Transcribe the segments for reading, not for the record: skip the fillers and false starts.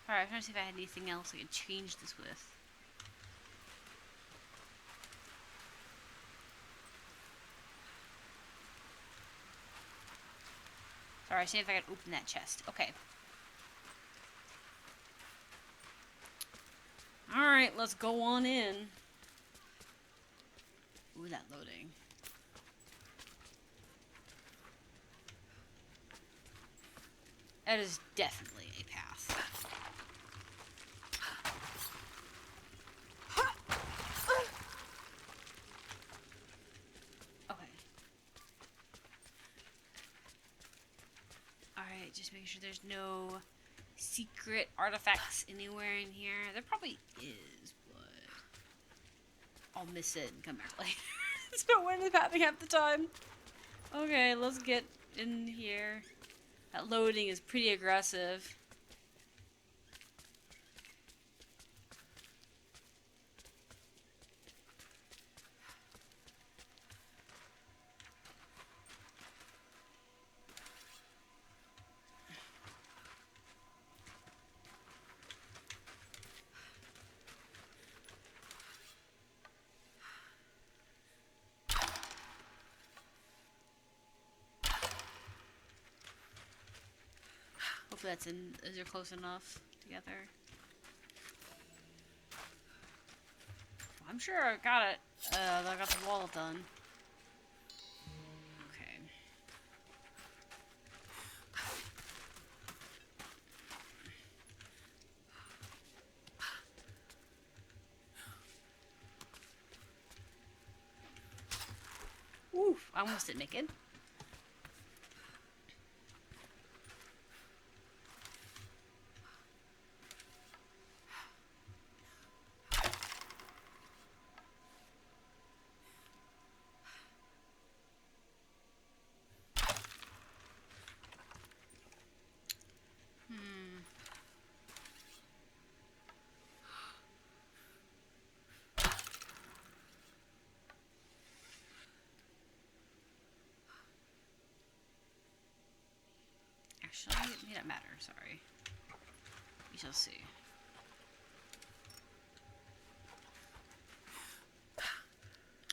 Alright, I'm trying to see if I had anything else I could change this with. Sorry, see if I can open that chest. Okay. Alright, let's go on in. Ooh, that loading. That is definitely a path. Okay. Alright, just make sure there's no secret artifacts anywhere in here. There probably is, but I'll miss it and come back later. It's not when it's happening half the time. Okay, let's get in here. That loading is pretty aggressive. Hopefully that's in. Is there close enough together? I'm sure I got it. I got the wall done. Okay. Oof! I almost didn't make it. Actually, it may not matter. Sorry. We shall see.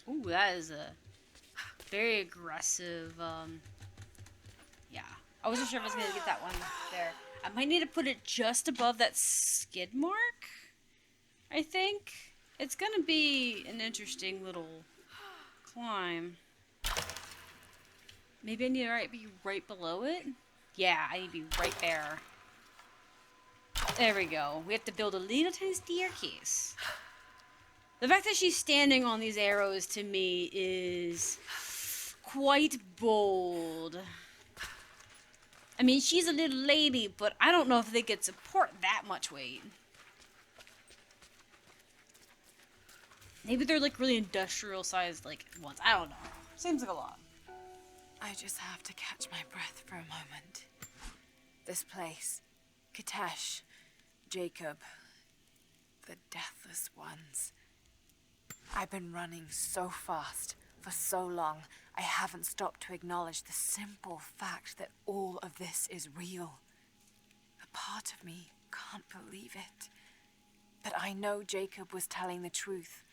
Ooh, that is a very aggressive, yeah. I wasn't sure if I was going to get that one there. I might need to put it just above that skid mark, I think. It's going to be an interesting little climb. Maybe I need to be right below it? Yeah, I need to be right there. There we go. We have to build a little tiny staircase. The fact that she's standing on these arrows to me is quite bold. I mean, she's a little lady, but I don't know if they could support that much weight. Maybe they're like really industrial sized like ones. I don't know. Seems like a lot. I just have to catch my breath for a moment. This place, Kitesh, Jacob, the Deathless Ones. I've been running so fast for so long, I haven't stopped to acknowledge the simple fact that all of this is real. A part of me can't believe it. But I know Jacob was telling the truth.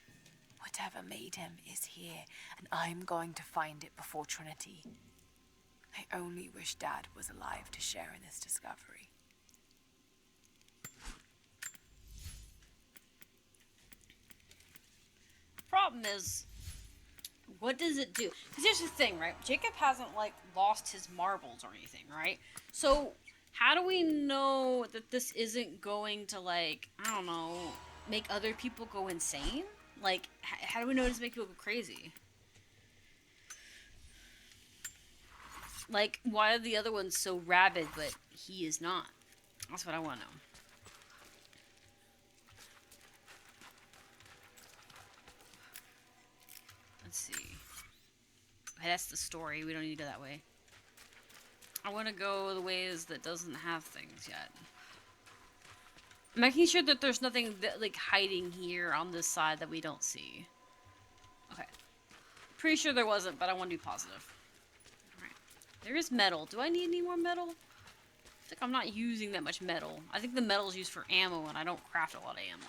Whatever made him is here, and I'm going to find it before Trinity. I only wish Dad was alive to share in this discovery. Problem is, what does it do? Because here's the thing, right? Jacob hasn't, like, lost his marbles or anything, right? So, how do we know that this isn't going to, like, I don't know, make other people go insane? Like, how do we know it doesn't make people go crazy? Like, why are the other ones so rabid, but he is not? That's what I want to know. Let's see. Okay, that's the story. We don't need to go that way. I want to go the ways that doesn't have things yet. I'm making sure that there's nothing that, like, hiding here on this side that we don't see. Okay. Pretty sure there wasn't, but I want to be positive. Alright. There is metal. Do I need any more metal? I like I'm not using that much metal. I think the metal is used for ammo, and I don't craft a lot of ammo.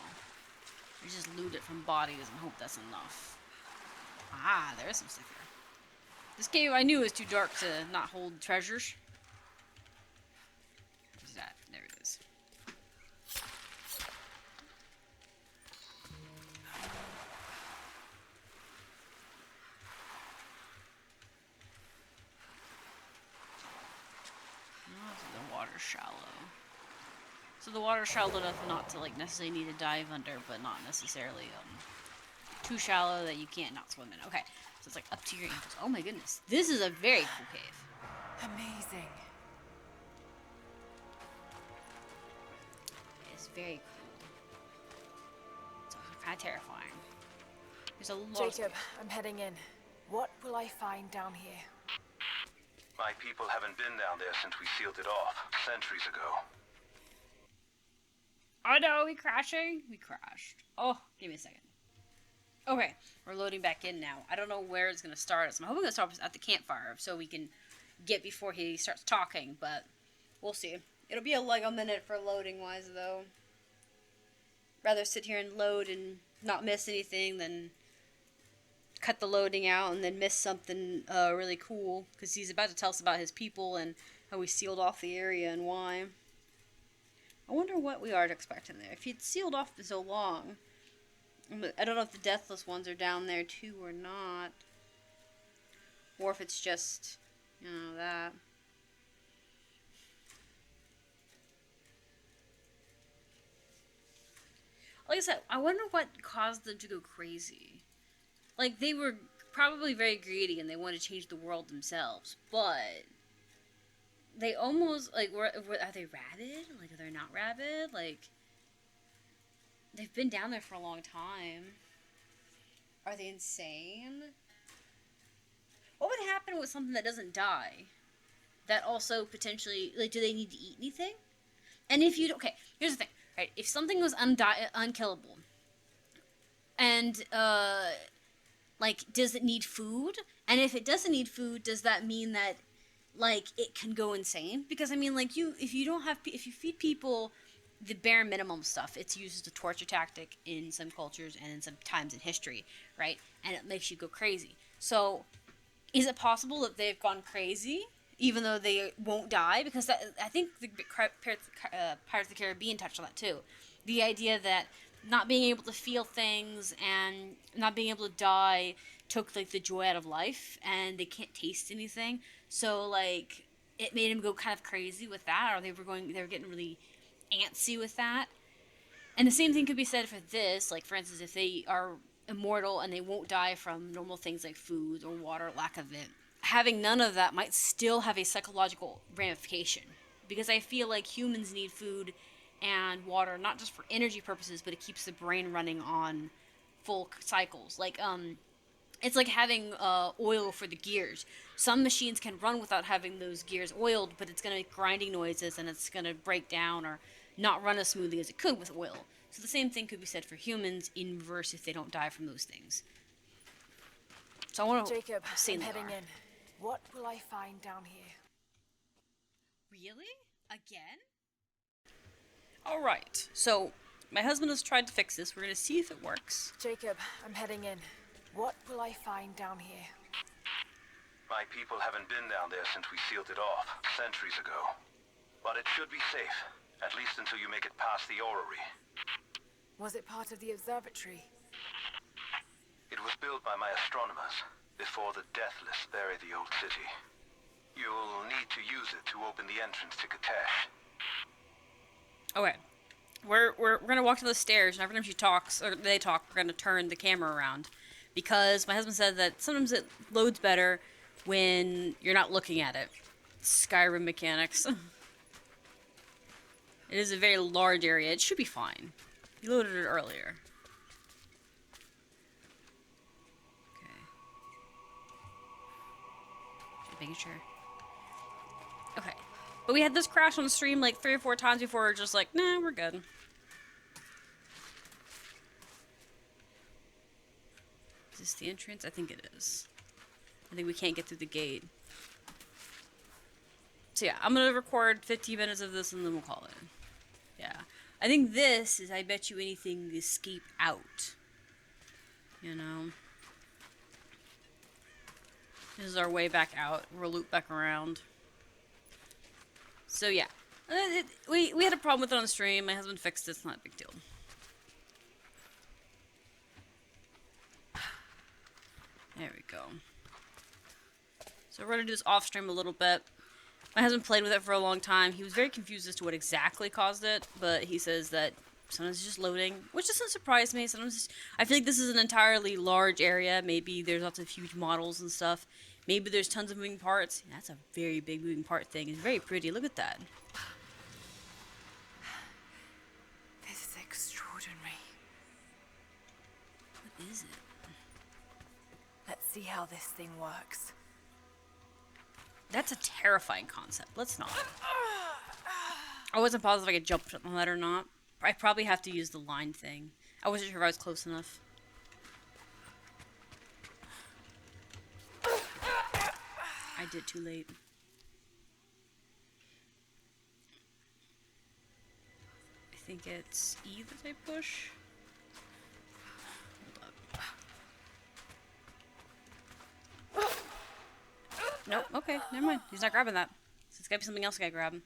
I just loot it from bodies and hope that's enough. Ah, there's some stuff here. This cave I knew was too dark to not hold treasures. What's that? There it is. Oh, the water's shallow. So the water's shallow enough not to like necessarily need to dive under, but not necessarily too shallow that you can't not swim in. Okay, so it's like up to your ankles. Oh my goodness, this is a very cool cave. Amazing. It's very cool. It's also kind of terrifying. There's a lot. Jacob, I'm heading in. What will I find down here? My people haven't been down there since we sealed it off, centuries ago. Oh no, we crashing? We crashed. Oh, give me a second. Okay, we're loading back in now. I don't know where it's going to start. So I'm hoping to start at the campfire so we can get before he starts talking, but we'll see. It'll be like a minute for loading wise though. Rather sit here and load and not miss anything than cut the loading out and then miss something really cool, because he's about to tell us about his people and how we sealed off the area and why. I wonder what we are to expect in there. If he'd sealed off for so long, I don't know if the deathless ones are down there too or not, or if it's just, you know, that. Like I said, I wonder what caused them to go crazy. Like, they were probably very greedy and they wanted to change the world themselves, but they almost, like, are they rabid? Like, are they not rabid? Like, they've been down there for a long time. Are they insane? What would happen with something that doesn't die? That also potentially, like, do they need to eat anything? And if you don't, okay, here's the thing, right? If something was unkillable, and, like, does it need food? And if it doesn't need food, does that mean that, like, it can go insane? Because, I mean, like, if you feed people the bare minimum stuff, it's used as a torture tactic in some cultures and in some times in history, right? And it makes you go crazy. So, is it possible that they've gone crazy, even though they won't die? Because I think the Pirates of the Caribbean touched on that too. The idea that not being able to feel things and not being able to die took, like, the joy out of life, and they can't taste anything. So, like, it made them go kind of crazy with that, or they were getting really antsy with that. And the same thing could be said for this. Like, for instance, if they are immortal and they won't die from normal things like food or water, lack of it, having none of that might still have a psychological ramification. Because I feel like humans need food and water, not just for energy purposes, but it keeps the brain running on full cycles. Like, it's like having oil for the gears. Some machines can run without having those gears oiled, but it's going to make grinding noises and it's going to break down or not run as smoothly as it could with oil. So the same thing could be said for humans in reverse if they don't die from those things. So I want to Jacob, see I'm heading in. What will I find down here? Really? Again? Alright, so my husband has tried to fix this. We're going to see if it works. Jacob, I'm heading in. What will I find down here? My people haven't been down there since we sealed it off, centuries ago. But it should be safe, at least until you make it past the orrery. Was it part of the observatory? It was built by my astronomers before the Deathless buried the old city. You'll need to use it to open the entrance to Katesh. Okay. We're gonna walk to the stairs, and every time she talks, or they talk, we're gonna turn the camera around. Because my husband said that sometimes it loads better when you're not looking at it. Skyrim mechanics. It is a very large area. It should be fine. You loaded it earlier. Okay. Just making sure. Okay. But we had this crash on the stream like 3 or 4 times before we were just like, nah, we're good. Is this the entrance? I think it is. I think we can't get through the gate. So yeah, I'm gonna record 15 minutes of this and then we'll call it. Yeah. I think this is, I bet you anything, the escape out. You know? This is our way back out. We'll loop back around. So yeah. We had a problem with it on the stream. My husband fixed it. It's not a big deal. There we go. So we're going to do this off stream a little bit. My husband played with it for a long time. He was very confused as to what exactly caused it, but he says that sometimes it's just loading, which doesn't surprise me. Sometimes I feel like this is an entirely large area. Maybe there's lots of huge models and stuff. Maybe there's tons of moving parts. That's a very big moving part thing. It's very pretty. Look at that. This is extraordinary. What is it? Let's see how this thing works. That's a terrifying concept. Let's not. I wasn't positive if I could jump on that or not. I probably have to use the line thing. I wasn't sure if I was close enough. I did too late. I think it's E that I push. Hold up. Nope, okay, never mind. He's not grabbing that. So it's gotta be something else I gotta grab.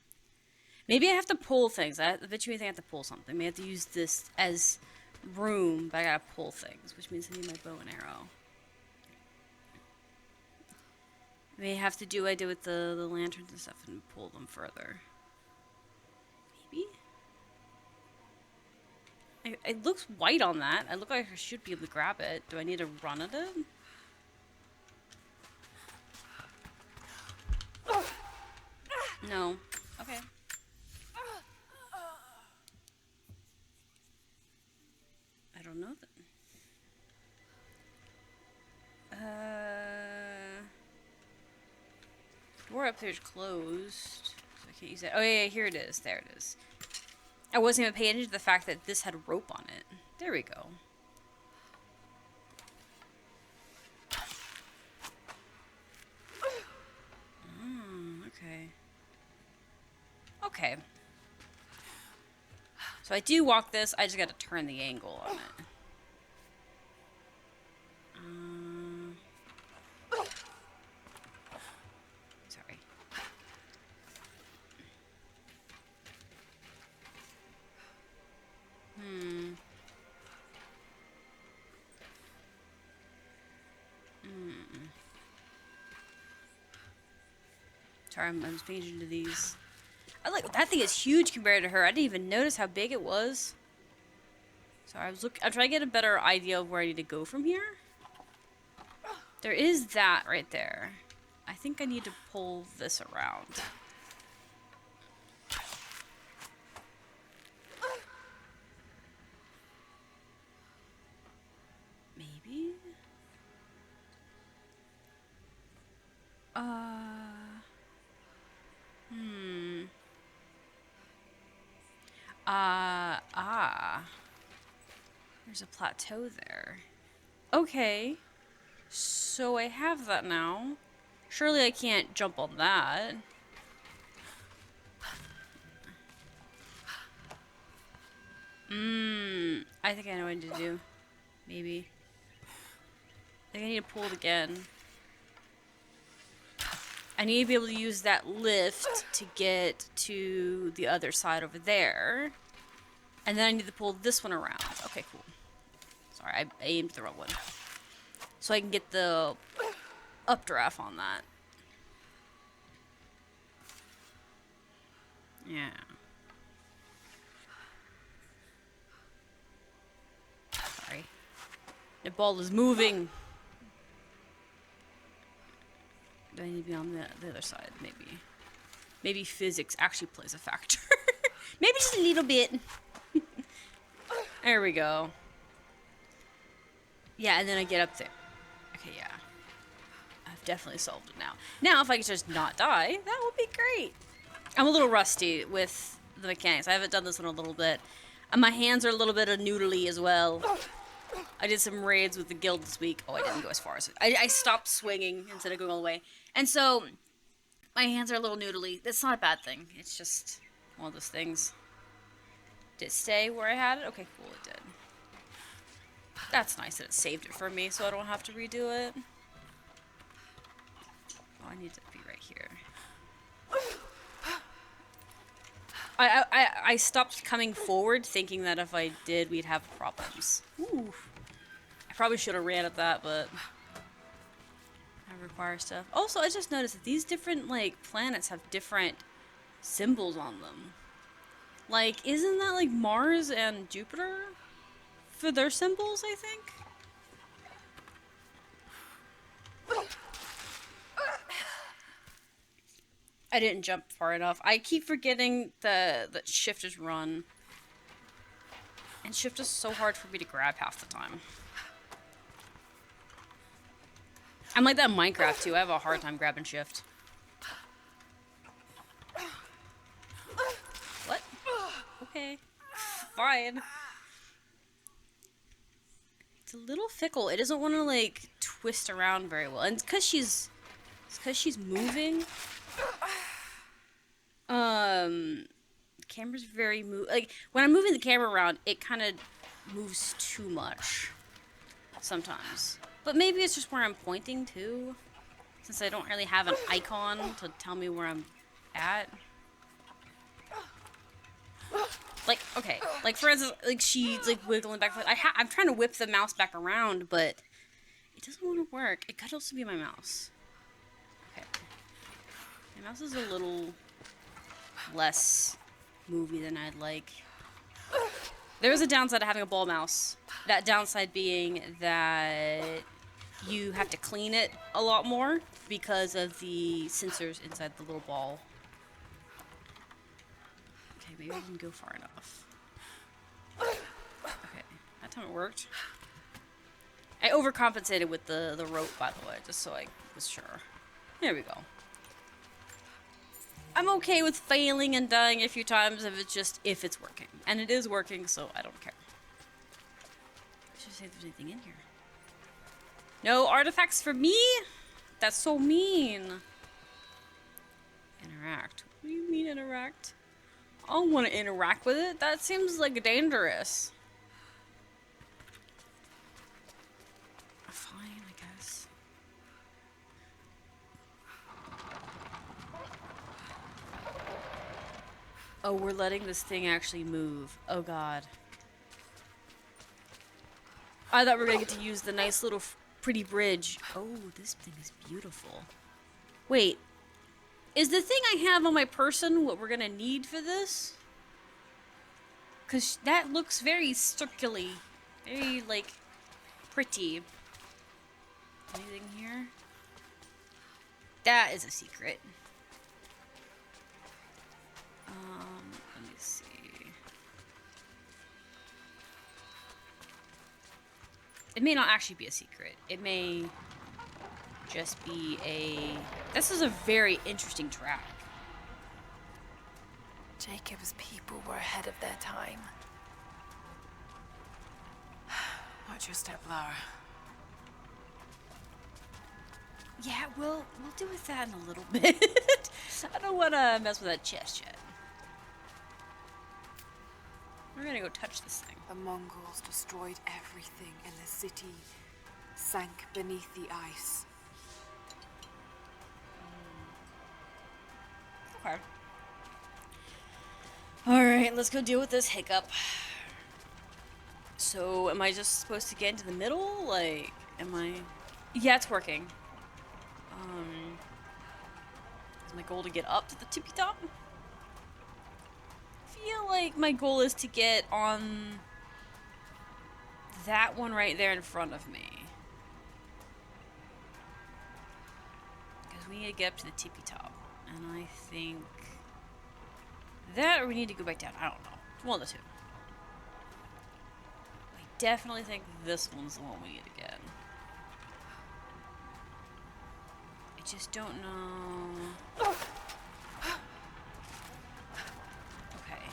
Maybe I have to pull things. I bet you anything I have to pull something. Maybe I have to use this as room, but I gotta pull things, which means I need my bow and arrow. I may have to do what I did with the lanterns and stuff and pull them further. Maybe? It looks white on that. I look like I should be able to grab it. Do I need to run at it? No. Okay. I don't know then. Door up there is closed, so I can't use it. Oh yeah, here it is. There it is. I wasn't even paying attention to the fact that this had rope on it. There we go. Okay. Okay. So I do walk this, I just gotta turn the angle on it. Sorry. Sorry, I'm just paying attention to these. I like that thing is huge compared to her. I didn't even notice how big it was. Sorry, I'm trying to get a better idea of where I need to go from here. There is that right there. I think I need to pull this around. Maybe? There's a plateau there. Okay. So I have that now. Surely I can't jump on that. I think I know what I need to do. Maybe. I think I need to pull it again. I need to be able to use that lift to get to the other side over there. And then I need to pull this one around. Okay, cool. Sorry, I aimed the wrong one. So I can get the updraft on that. Yeah. Sorry. The ball is moving. Do I need to be on the other side? Maybe. Maybe physics actually plays a factor. Maybe just a little bit. There we go. Yeah, and then I get up there. Okay, yeah. I've definitely solved it now. Now, if I could just not die, that would be great. I'm a little rusty with the mechanics. I haven't done this one a little bit. And my hands are a little bit noodly as well. I did some raids with the guild this week. Oh, I didn't go as far as... I stopped swinging instead of going all the way. And so, My hands are a little noodly. That's not a bad thing. It's just one of those things. Did it stay where I had it? Okay, cool, it did. That's nice that it saved it for me so I don't have to redo it. Oh, I need to be right here. I stopped coming forward thinking that if I did, we'd have problems. Ooh. I probably should have ran at that, but I require stuff. Also, I just noticed that these different, like, planets have different symbols on them. Like, isn't that, like, Mars and Jupiter? For their symbols, I think? I didn't jump far enough. I keep forgetting that shift is run. And shift is so hard for me to grab half the time. I'm like that in Minecraft too. I have a hard time grabbing shift. What? Okay. Fine. It's a little fickle. It doesn't want to like twist around very well. And it's because she's moving. The camera's very like when I'm moving the camera around, it kind of moves too much sometimes. But maybe it's just where I'm pointing to, since I don't really have an icon to tell me where I'm at. Like, okay, like for instance, like she's like wiggling back. I'm trying to whip the mouse back around, but it doesn't want to work. It could also be my mouse. Okay, my mouse is a little less movie than I'd like. There is a downside to having a ball mouse. That downside being that you have to clean it a lot more because of the sensors inside the little ball. Okay, maybe I didn't go far enough. Okay, that time it worked. I overcompensated with the rope, by the way, just so I was sure. There we go. I'm okay with failing and dying a few times if it's working. And it is working, so I don't care. I should see if there's anything in here. No artifacts for me? That's so mean. Interact. What do you mean interact? I don't want to interact with it. That seems like dangerous. Fine, I guess. Oh, we're letting this thing actually move. Oh god. I thought we were gonna get to use the nice little pretty bridge. Oh, this thing is beautiful. Wait. Is the thing I have on my person what we're gonna need for this? Because that looks very circular. Very, like, pretty. Anything here? That is a secret. Let me see. It may not actually be a secret. It may just be a... This is a very interesting track. Jacob's people were ahead of their time. Watch your step, Lara. Yeah, we'll deal with that in a little bit. I don't want to mess with that chest yet. We're gonna go touch this thing. The Mongols destroyed everything, and the city sank beneath the ice. Okay. Alright, let's go deal with this hiccup. So, am I just supposed to get into the middle? Like, am I... Yeah, it's working. Is my goal to get up to the tippy top? I feel like my goal is to get on that one right there in front of me. Because we need to get up to the tippy top. And I think... that or we need to go back down. I don't know. One of the two. I definitely think this one's the one we need to get. I just don't know. Okay.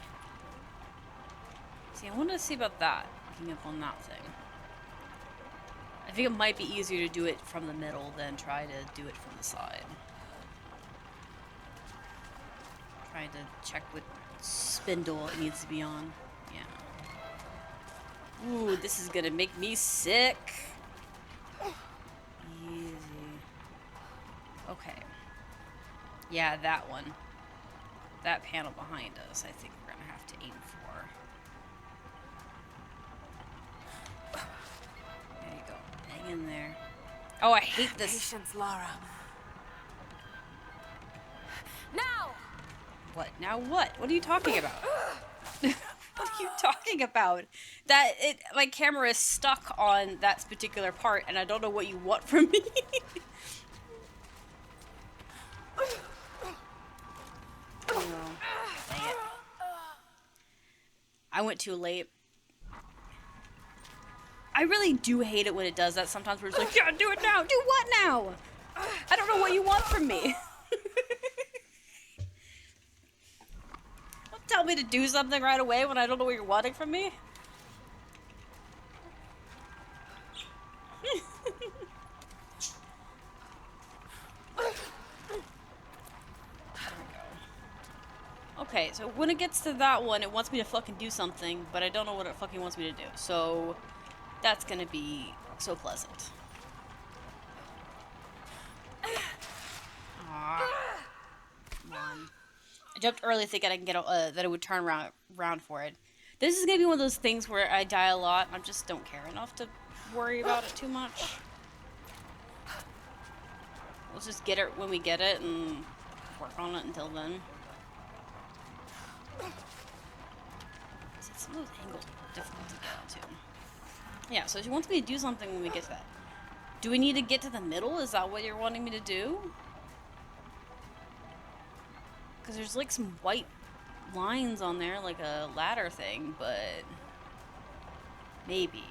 See, I want to see about that. Picking up on that thing. I think it might be easier to do it from the middle than try to do it from the side. trying to check what spindle it needs to be on. Yeah. Ooh, this is gonna make me sick. Easy. Okay. Yeah, that one. That panel behind us, I think we're gonna have to aim for. There you go. Hang in there. Oh, I hate this. Patience, Lara. Now! What? Now what? What are you talking about? What are you talking about? My camera is stuck on that particular part, and I don't know what you want from me. Oh, dang it. I went too late. I really do hate it when it does that. Sometimes we're just like, yeah, do it now. Do what now? I don't know what you want from me. Don't tell me to do something right away when I don't know what you're wanting from me. Okay, so when it gets to that one, it wants me to fucking do something, but I don't know what it fucking wants me to do. So that's gonna be so pleasant. Aww. Come on. I jumped early thinking I can get that it would turn around for it. This is gonna be one of those things where I die a lot. I just don't care enough to worry about it too much. Let's just get it when we get it and work on it until then. Some of those angles are difficult to get to. Yeah, so she wants me to do something when we get to that. Do we need to get to the middle? Is that what you're wanting me to do? Because there's like some white lines on there, like a ladder thing, but maybe.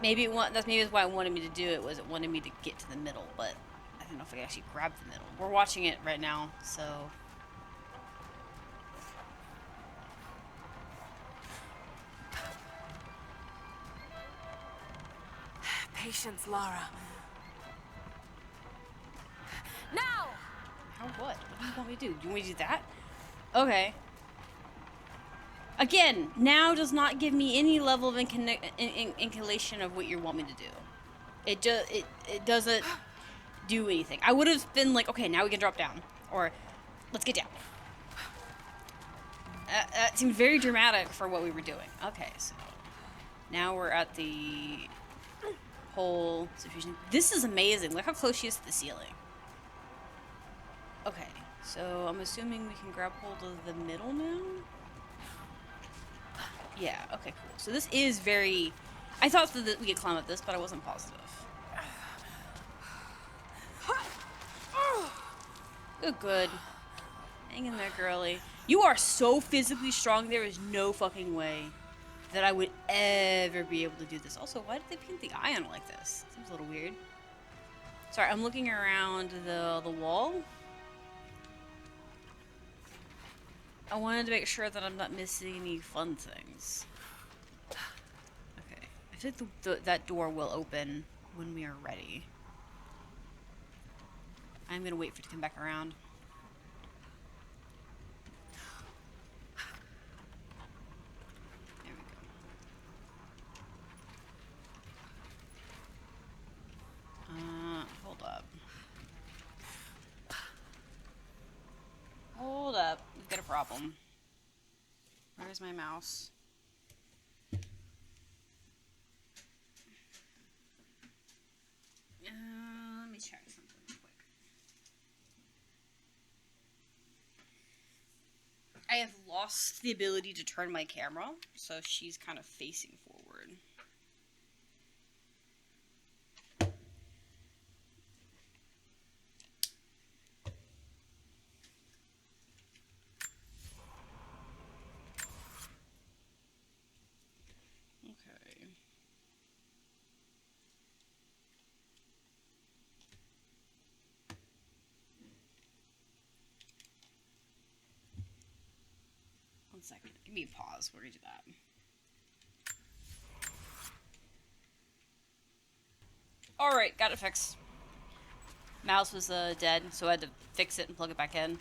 Maybe that's why it wanted me to do it, was it wanted me to get to the middle, but I don't know if I can actually grab the middle. We're watching it right now, so... Patience, Lara. Now! How what? What do you want me to do? Do you want me to do that? Okay. Again, now does not give me any level of inclination of what you want me to do. It doesn't do anything. I would have been like, okay, now we can drop down. Or, let's get down. That seemed very dramatic for what we were doing. Okay, so now we're at the whole situation. This is amazing. Look how close she is to the ceiling. Okay, so I'm assuming we can grab hold of the middle now? Yeah, okay, cool. So this is very... I thought that we could climb up this, but I wasn't positive. Good, good. Hang in there, girly. You are so physically strong, there is no fucking way that I would ever be able to do this. Also, why did they paint the eye on it like this? Seems a little weird. Sorry, I'm looking around the wall. I wanted to make sure that I'm not missing any fun things. Okay, I think that door will open when we are ready. I'm gonna wait for it to come back around. There we go. Hold up. Hold up. We've got a problem. Where's my mouse? Let me check something real quick. I have lost the ability to turn my camera, so she's kind of facing forward. Okay. One second. Give me a pause. We're gonna do that. Alright, got it fixed. Mouse was dead, so I had to fix it and plug it back in.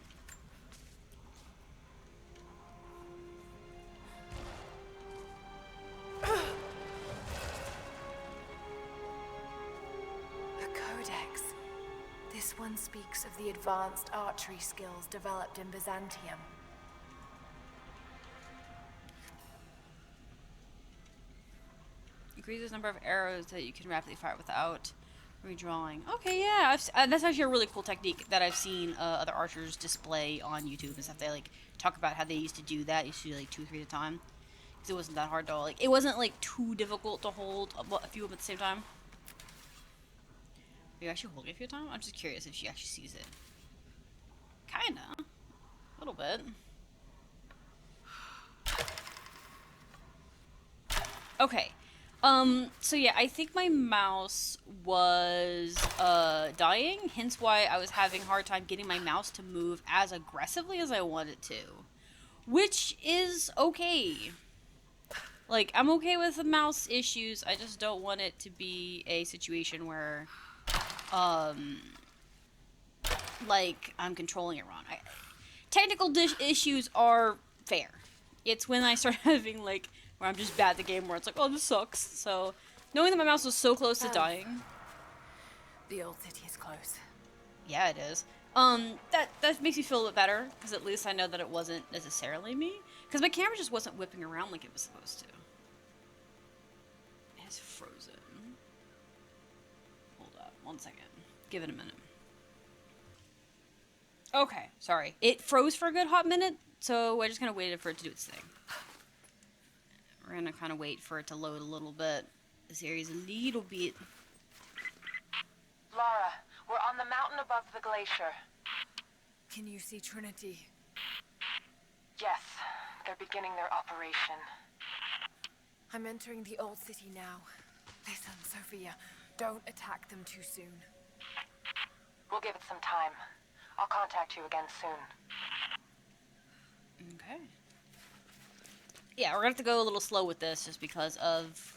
This one speaks of the advanced archery skills developed in Byzantium. Increases the number of arrows that you can rapidly fire without redrawing. Okay, yeah, that's actually a really cool technique that I've seen other archers display on YouTube and stuff. They like talk about how they used to do that. Used to do like 2 or 3 at a time, because it wasn't that hard to like. It wasn't like too difficult to hold a few of them at the same time. Are you actually holding it a few at a time? I'm just curious if she actually sees it. Kinda, a little bit. Okay. So yeah, I think my mouse was, dying, hence why I was having a hard time getting my mouse to move as aggressively as I wanted to. Which is okay. Like, I'm okay with the mouse issues, I just don't want it to be a situation where, like, I'm controlling it wrong. Technical issues are fair. It's when I start having, like, where I'm just bad at the game, where it's like, oh, this sucks. So, knowing that my mouse was so close to dying. The old city is close. Yeah, it is. That makes me feel a bit better, because at least I know that it wasn't necessarily me. Because my camera just wasn't whipping around like it was supposed to. It's frozen. Hold up, 1 second. Give it a minute. Okay, sorry. It froze for a good hot minute, so I just kind of waited for it to do its thing. We're gonna kind of wait for it to load a little bit. This area's a little bit... Lara, we're on the mountain above the glacier. Can you see Trinity? Yes, they're beginning their operation. I'm entering the old city now. Listen, Sophia, don't attack them too soon. We'll give it some time. I'll contact you again soon. Okay. Yeah, we're gonna have to go a little slow with this just because of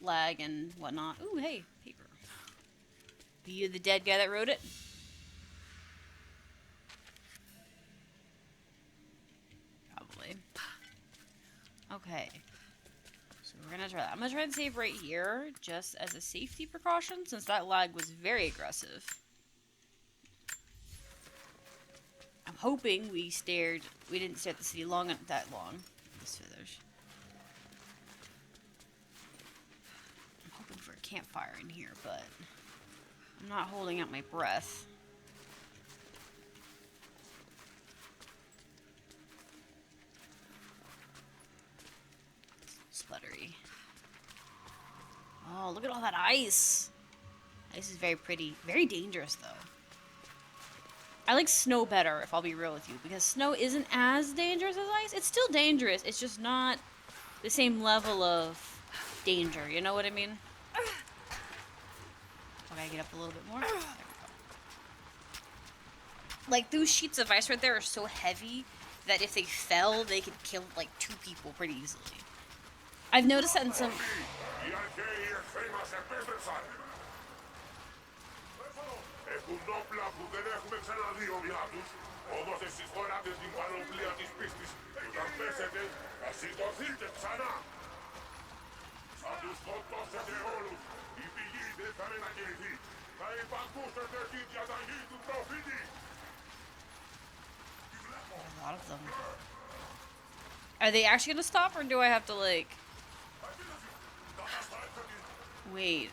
lag and whatnot. Ooh, hey, paper. Are you the dead guy that wrote it? Probably. Okay. So we're gonna try that. I'm gonna try and save right here, just as a safety precaution, since that lag was very aggressive. I'm hoping we didn't stay at the city that long. These feathers. I'm hoping for a campfire in here, but I'm not holding out my breath. Spluttery. Oh, look at all that ice. Ice is very pretty. Very dangerous, though. I like snow better, if I'll be real with you, because snow isn't as dangerous as ice. It's still dangerous, it's just not the same level of danger, you know what I mean? Okay, I get up a little bit more. There we go. Like, those sheets of ice right there are so heavy that if they fell, they could kill, like, 2 people pretty easily. I've noticed that in some... A lot of them. Are they actually gonna stop, or do I have to, like... Wait.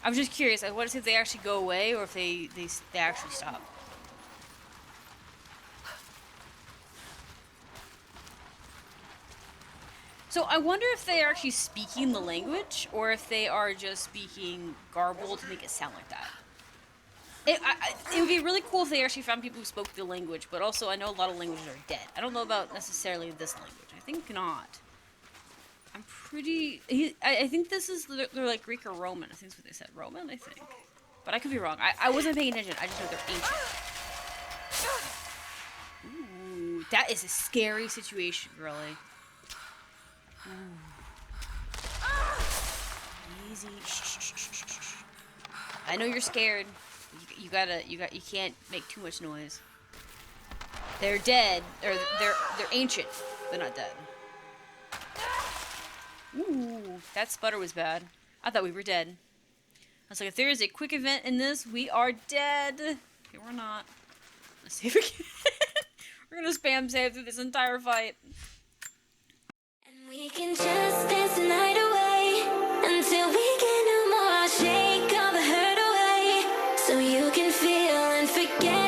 I'm just curious. I want to see if they actually go away or if they actually stop. So I wonder if they are actually speaking the language or if they are just speaking garbled to make it sound like that. It would be really cool if they actually found people who spoke the language, but also I know a lot of languages are dead. I don't know about necessarily this language. I think not. I'm pretty... I think this is... They're like Greek or Roman. I think that's what they said. Roman, I think. But I could be wrong. I wasn't paying attention. I just know they're ancient. Ooh, that is a scary situation, really. Ooh. Easy. Shh. I know you're scared. You can't make too much noise. They're dead. Or they're ancient. They're not dead. Ooh, that sputter was bad. I thought we were dead. was like, if there is a quick event in this, we are dead. Okay, we're not. Let's see if we can. We're gonna spam save through this entire fight. And we can just dance the night away until we get no more. I'll shake all the hurt away so you can feel and forget.